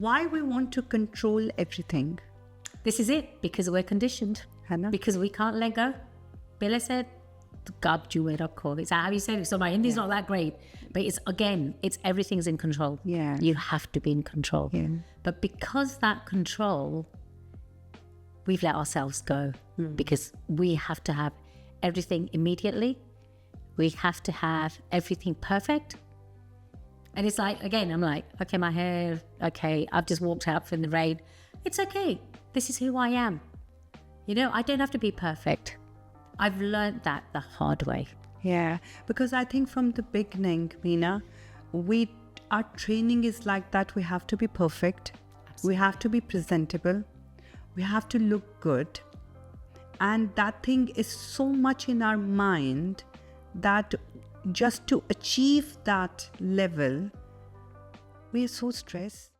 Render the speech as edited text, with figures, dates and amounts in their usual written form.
Why we want to control everything? This is it, because we're conditioned. है ना? Because we can't let go. Bella said, "Gab jume rakho." Is that how you say it? So my Hindi's not that great. But it's everything's in control. Yeah. You have to be in control. Yeah. But because that control, we've let ourselves go. Because we have to have everything immediately. We have to have everything perfect. And it's like, again, I'm like, okay, my hair, okay, I've just walked out from the rain. It's okay. This is who I am. You know, I don't have to be perfect. I've learned that the hard way. Yeah, because I think from the beginning, Meena, our training is like that. We have to be perfect. Absolutely. We have to be presentable. We have to look good. And that thing is so much in our mind that just to achieve that level, we are so stressed.